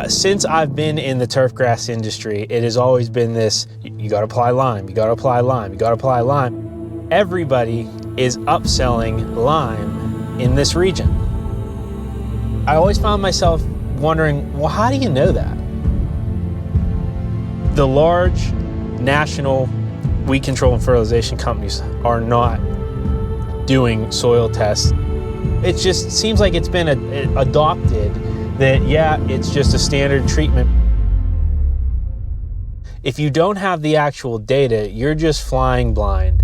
Since I've been in the turf grass industry, it has always been this, you got to apply lime, you got to apply lime, you got to apply lime. Everybody is upselling lime in this region. I always found myself wondering, well, how do you know that? The large national weed control and fertilization companies are not doing soil tests. It just seems like it's been adopted that, yeah, it's just a standard treatment. If you don't have the actual data, you're just flying blind.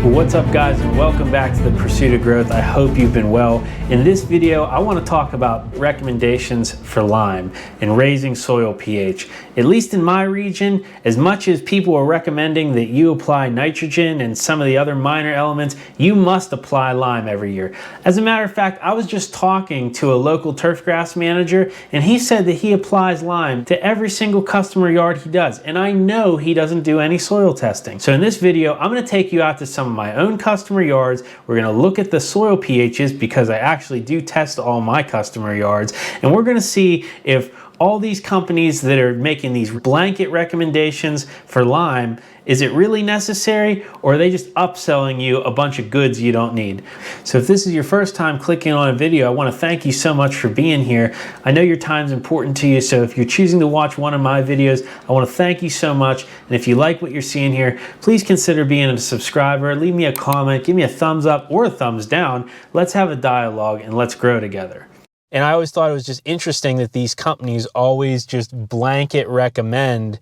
What's up, guys, and welcome back to the Pursuit of Growth. I hope you've been well. In this video, I want to talk about recommendations for lime and raising soil pH. At least in my region, as much as people are recommending that you apply nitrogen and some of the other minor elements, you must apply lime every year. As a matter of fact, I was just talking to a local turf grass manager, and he said that he applies lime to every single customer yard he does, and I know he doesn't do any soil testing. So in this video, I'm going to take you out to some of my own customer yards. We're going to look at the soil pHs because I actually do test all my customer yards, and we're going to see if all these companies that are making these blanket recommendations for lime, is it really necessary, or are they just upselling you a bunch of goods you don't need? So if this is your first time clicking on a video, I want to thank you so much for being here. I know your time's important to you, so if you're choosing to watch one of my videos, I want to thank you so much. And if you like what you're seeing here, please consider being a subscriber. Leave me a comment, give me a thumbs up or a thumbs down. Let's have a dialogue and let's grow together. And I always thought it was just interesting that these companies always just blanket recommend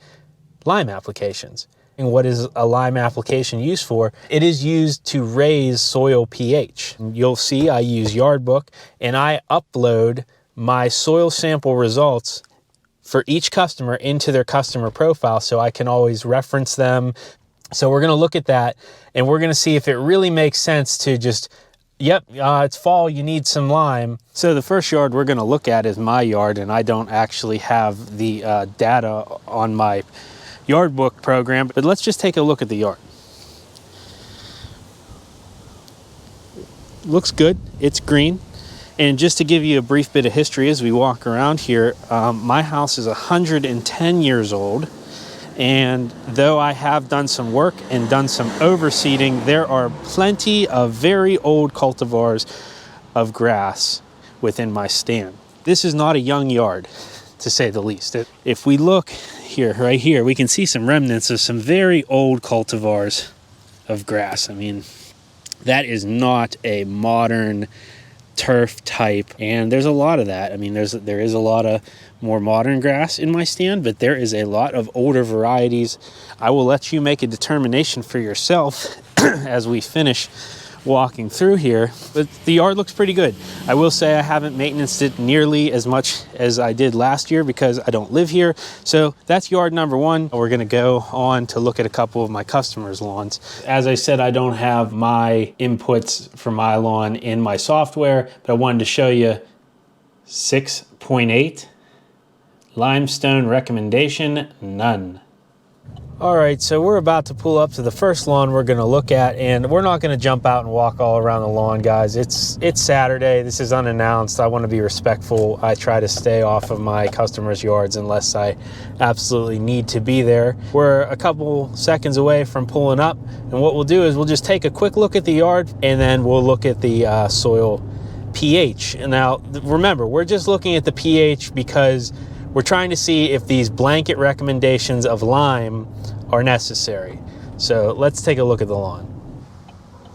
lime applications. And what is a lime application used for? It is used to raise soil pH. You'll see I use Yardbook, and I upload my soil sample results for each customer into their customer profile so I can always reference them. So we're going to look at that, and we're going to see if it really makes sense to just, yep, it's fall, you need some lime. So the first yard we're going to look at is my yard, and I don't actually have the data on my Yardbook program, but let's just take a look at the yard. Looks good, it's green. And just to give you a brief bit of history as we walk around here, my house is 110 years old. And though I have done some work and done some overseeding, there are plenty of very old cultivars of grass within my stand. This is not a young yard, to say the least. If we look here, right here, we can see some remnants of some very old cultivars of grass. I mean, that is not a modern turf type, and there's a lot of that. I mean, there is a lot of more modern grass in my stand, but there is a lot of older varieties. I will let you make a determination for yourself as we finish walking through here, but the yard looks pretty good. I will say I haven't maintained it nearly as much as I did last year because I don't live here. So that's yard number one. We're going to go on to look at a couple of my customers' lawns. As I said, I don't have my inputs for my lawn in my software, but I wanted to show you 6.8 limestone recommendation, none. All right, so we're about to pull up to the first lawn we're going to look at, and we're not going to jump out and walk all around the lawn, guys. It's Saturday. This is unannounced. I want to be respectful. I try to stay off of my customers' yards unless I absolutely need to be there. We're a couple seconds away from pulling up, and what we'll do is we'll just take a quick look at the yard, and then we'll look at the soil pH. And now, remember, we're just looking at the pH because we're trying to see if these blanket recommendations of lime are necessary. So let's take a look at the lawn.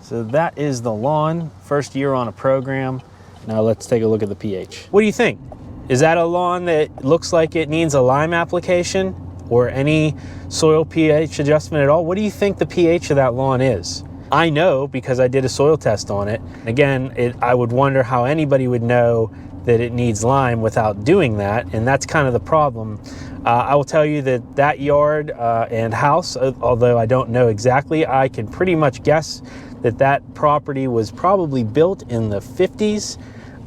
So that is the lawn, first year on a program. Now let's take a look at the pH. What do you think? Is that a lawn that looks like it needs a lime application or any soil pH adjustment at all? What do you think the pH of that lawn is? I know because I did a soil test on it. Again, I would wonder how anybody would know that it needs lime without doing that, and that's kind of the problem. I will tell you that that yard and house, although I don't know exactly, I can pretty much guess that that property was probably built in the 50s,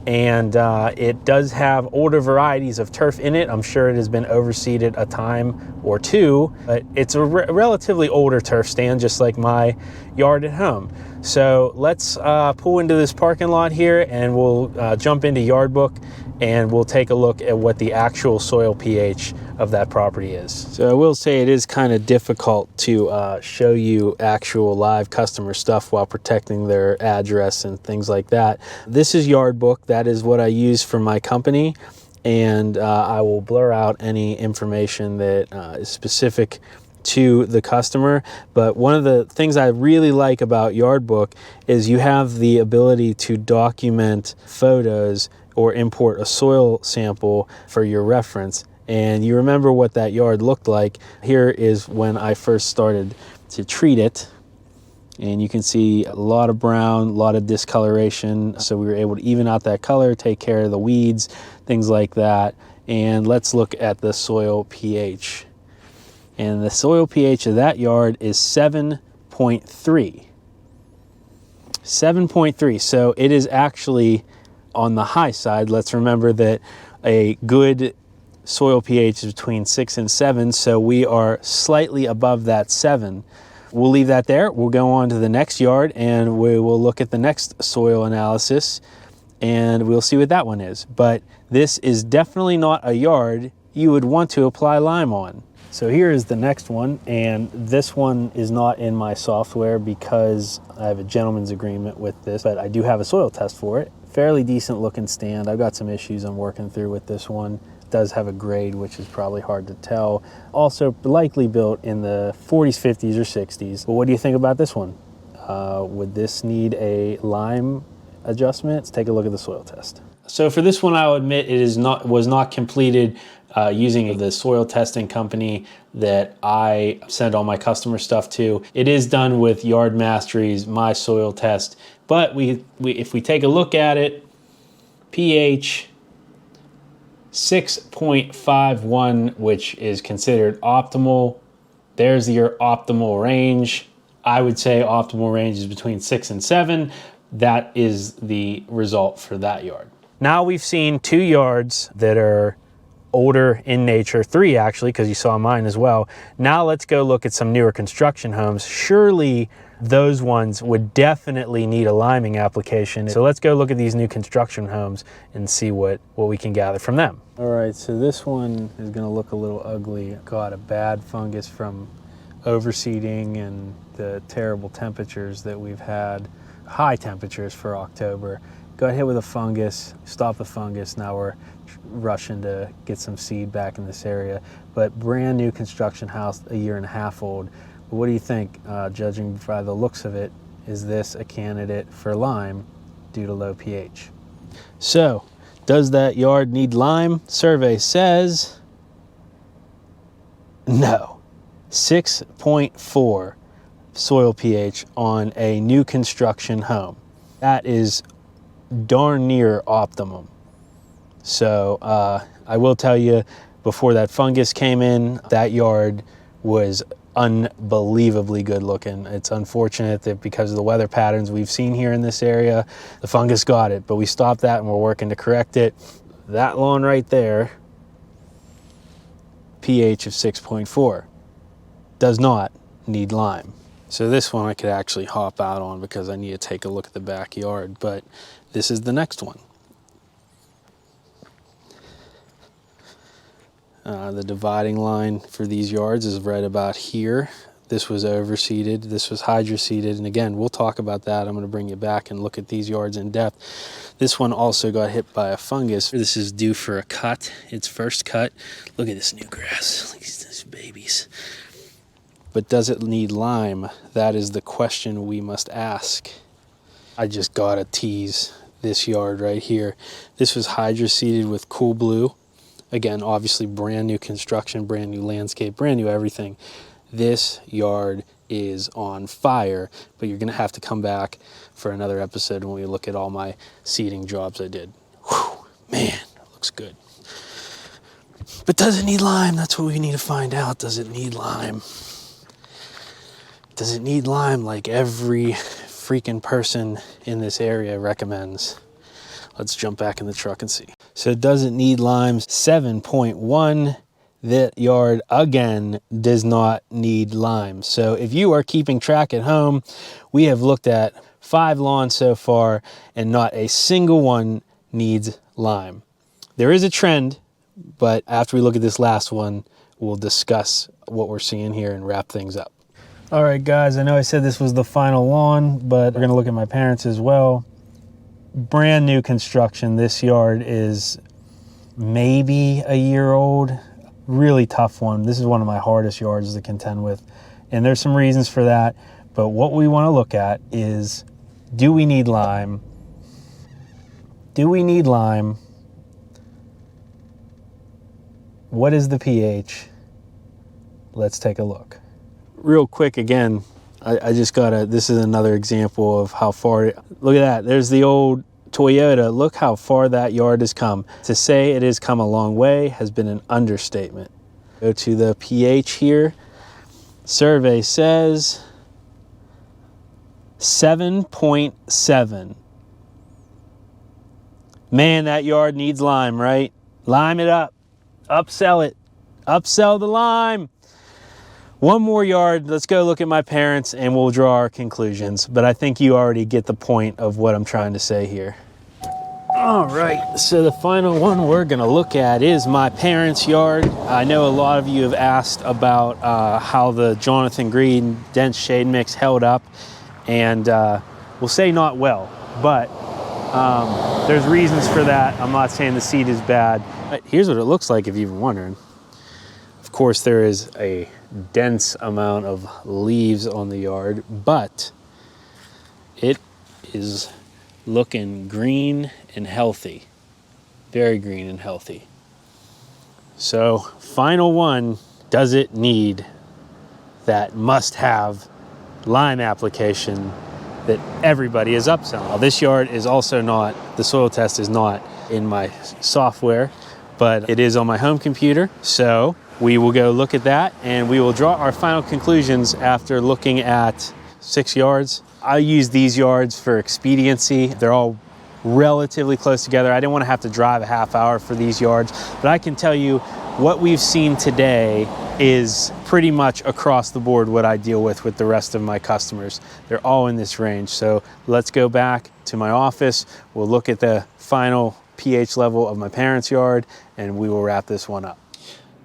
and it does have older varieties of turf in it. I'm sure it has been overseeded a time or two, but it's a relatively older turf stand, just like my yard at home. So let's pull into this parking lot here, and we'll jump into Yard Book, and we'll take a look at what the actual soil pH of that property is. So I will say it is kind of difficult to show you actual live customer stuff while protecting their address and things like that. This is Yard Book. That is what I use for my company, and I will blur out any information that is specific to the customer. But one of the things I really like about Yard Book is you have the ability to document photos or import a soil sample for your reference. And you remember what that yard looked like. Here is when I first started to treat it. And you can see a lot of brown, a lot of discoloration. So we were able to even out that color, take care of the weeds, things like that. And let's look at the soil pH. And the soil pH of that yard is 7.3. 7.3, so it is actually on the high side. Let's remember that a good soil pH is between 6 and 7, so we are slightly above that 7. We'll leave that there. We'll go on to the next yard, and we will look at the next soil analysis, and we'll see what that one is. But this is definitely not a yard you would want to apply lime on. So here is the next one, and this one is not in my software because I have a gentleman's agreement with this, but I do have a soil test for it. Fairly decent looking stand. I've got some issues I'm working through with this one. It does have a grade, which is probably hard to tell. Also likely built in the 40s, 50s, or 60s. But what do you think about this one? Would this need a lime adjustment? Let's take a look at the soil test. So for this one, I'll admit it was not completed using the soil testing company that I send all my customer stuff to. It is done with Yard Mastery's My Soil Test, but if we take a look at it, pH 6.51, which is considered optimal. There's your optimal range. I would say optimal range is between 6 and 7. That is the result for that yard. Now we've seen 2 yards that are older in nature, 3 actually, because you saw mine as well. Now let's go look at some newer construction homes. Surely those ones would definitely need a liming application. So let's go look at these new construction homes and see what we can gather from them. All right, so this one is gonna look a little ugly. Got a bad fungus from overseeding and the terrible temperatures that we've had, high temperatures for October. Got hit with a fungus, stopped the fungus. Now we're rushing to get some seed back in this area. But brand new construction house, a 1.5 years old. But what do you think, judging by the looks of it, is this a candidate for lime due to low pH? So, does that yard need lime? Survey says no. 6.4 soil pH on a new construction home. That is darn near optimum. So I will tell you, before that fungus came in, that yard was unbelievably good looking. It's unfortunate that because of the weather patterns we've seen here in this area, the fungus got it, but we stopped that and we're working to correct it. That lawn right there, pH of 6.4, does not need lime. So this one I could actually hop out on because I need to take a look at the backyard, but this is the next one. The dividing line for these yards is right about here. This was overseeded, this was hydroseeded, and again, we'll talk about that. I'm going to bring you back and look at these yards in depth. This one also got hit by a fungus. This is due for a cut, its first cut. Look at this new grass, look at these babies. But does it need lime? That is the question we must ask. I just gotta tease this yard right here. This was hydroseeded with Cool Blue. Again, obviously brand new construction, brand new landscape, brand new everything. This yard is on fire, but you're gonna have to come back for another episode when we look at all my seeding jobs I did. Whew, man, it looks good. But does it need lime? That's what we need to find out. Does it need lime? Does it need lime like every freaking person in this area recommends? Let's jump back in the truck and see. So does it need lime? 7.1. that yard, again, does not need lime. So if you are keeping track at home, we have looked at 5 lawns so far, and not a single one needs lime. There is a trend, but after we look at this last one, we'll discuss what we're seeing here and wrap things up. All right, guys, I know I said this was the final lawn, but we're gonna look at my parents' as well. Brand new construction. This yard is maybe a year old. Really tough one. This is one of my hardest yards to contend with. And there's some reasons for that. But what we want to look at is, do we need lime? Do we need lime? What is the pH? Let's take a look. Real quick again, I just gotta, this is another example of how far, look at that. There's the old Toyota. Look how far that yard has come. To say it has come a long way has been an understatement. Go to the pH here. Survey says 7.7. Man, that yard needs lime, right? Lime it up. Upsell it. Upsell the lime. One more yard. Let's go look at my parents and we'll draw our conclusions. But I think you already get the point of what I'm trying to say here. All right, so the final one we're gonna look at is my parents' yard. I know a lot of you have asked about how the Jonathan Green dense shade mix held up, and we'll say not well, but there's reasons for that. I'm not saying the seed is bad. Here's what it looks like if you've been wondering. Of course, there is a dense amount of leaves on the yard, but it is looking green and healthy. Very green and healthy. So, final one, does it need that must-have lime application that everybody is upselling? Now, this yard is also not, the soil test is not in my software, but it is on my home computer. So we will go look at that and we will draw our final conclusions after looking at 6 yards. I use these yards for expediency. They're all relatively close together. I didn't want to have to drive a half hour for these yards, but I can tell you what we've seen today is pretty much across the board what I deal with the rest of my customers. They're all in this range. So let's go back to my office. We'll look at the final pH level of my parents' yard and we will wrap this one up.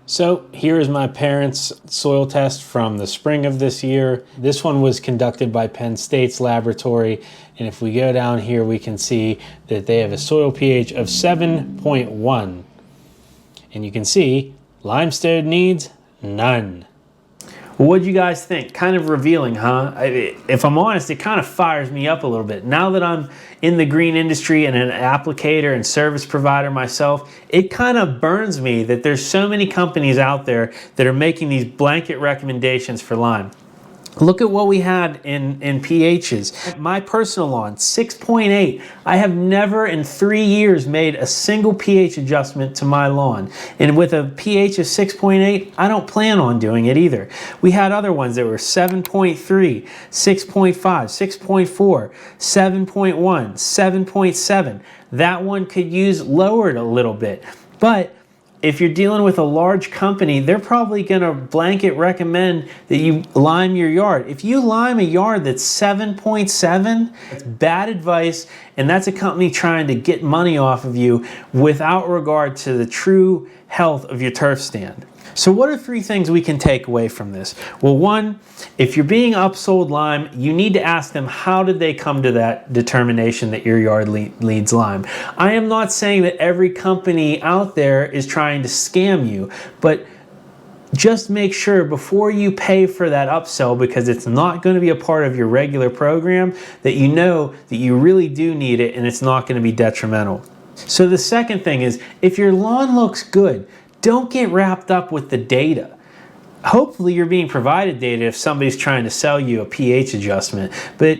So here is my parents' soil test from the spring of this year. This one was conducted by Penn State's laboratory. And if we go down here, we can see that they have a soil pH of 7.1. And you can see limestone needs none. Well, what'd you guys think? Kind of revealing, huh? If I'm honest, it kind of fires me up a little bit. Now that I'm in the green industry and an applicator and service provider myself, it kind of burns me that there's so many companies out there that are making these blanket recommendations for lime. Look at what we had in pHs. My personal lawn, 6.8. I have never in 3 years made a single pH adjustment to my lawn. And with a pH of 6.8, I don't plan on doing it either. We had other ones that were 7.3, 6.5, 6.4, 7.1, 7.7. That one could use lowered a little bit. But if you're dealing with a large company, they're probably going to blanket recommend that you lime your yard. If you lime a yard that's 7.7, it's bad advice, and that's a company trying to get money off of you without regard to the true health of your turf stand. So what are 3 things we can take away from this? Well, 1, if you're being upsold lime, you need to ask them how did they come to that determination that your yard needs lime. I am not saying that every company out there is trying to scam you, but just make sure before you pay for that upsell, because it's not going to be a part of your regular program, that you know that you really do need it and it's not going to be detrimental. So the second thing is, if your lawn looks good, don't get wrapped up with the data. Hopefully you're being provided data if somebody's trying to sell you a pH adjustment, but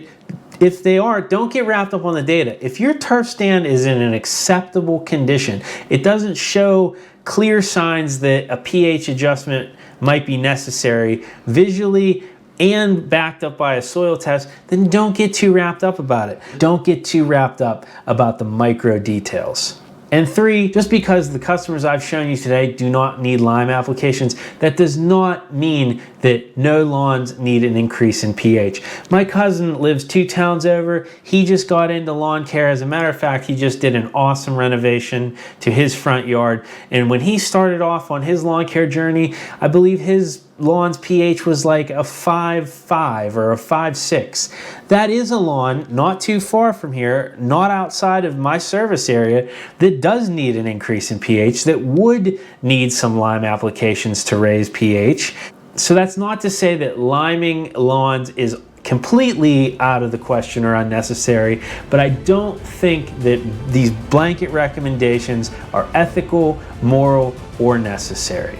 if they are, don't get wrapped up on the data. If your turf stand is in an acceptable condition, it doesn't show clear signs that a pH adjustment might be necessary visually and backed up by a soil test, then don't get too wrapped up about it. Don't get too wrapped up about the micro details. And 3, just because the customers I've shown you today do not need lime applications, that does not mean that no lawns need an increase in pH. My cousin lives 2 towns over. He just got into lawn care. As a matter of fact, he just did an awesome renovation to his front yard. And when he started off on his lawn care journey, I believe his lawn's pH was like a 5.5 or a 5.6. That is a lawn not too far from here, not outside of my service area, that does need an increase in pH, that would need some lime applications to raise pH. So that's not to say that liming lawns is completely out of the question or unnecessary, but I don't think that these blanket recommendations are ethical, moral, or necessary.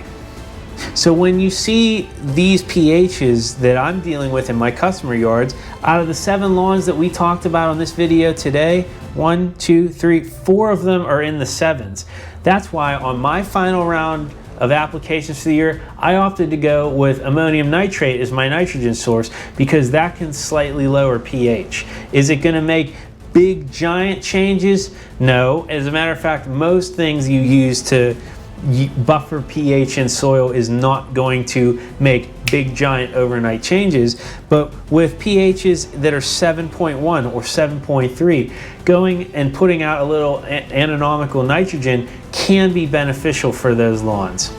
So when you see these pHs that I'm dealing with in my customer yards, out of the 7 lawns that we talked about on this video today, 1, 2, 3, 4 of them are in the 7s. That's why on my final round of applications for the year, I opted to go with ammonium nitrate as my nitrogen source because that can slightly lower pH. Is it going to make big giant changes? No. As a matter of fact, most things you use to buffer pH in soil is not going to make big giant overnight changes, but with pHs that are 7.1 or 7.3, going and putting out a little anatomical nitrogen can be beneficial for those lawns.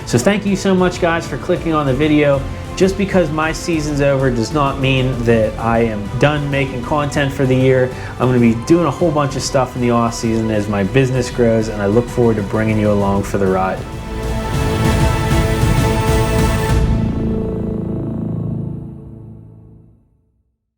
So thank you so much, guys, for clicking on the video. Just because my season's over does not mean that I am done making content for the year. I'm going to be doing a whole bunch of stuff in the off season as my business grows, and I look forward to bringing you along for the ride.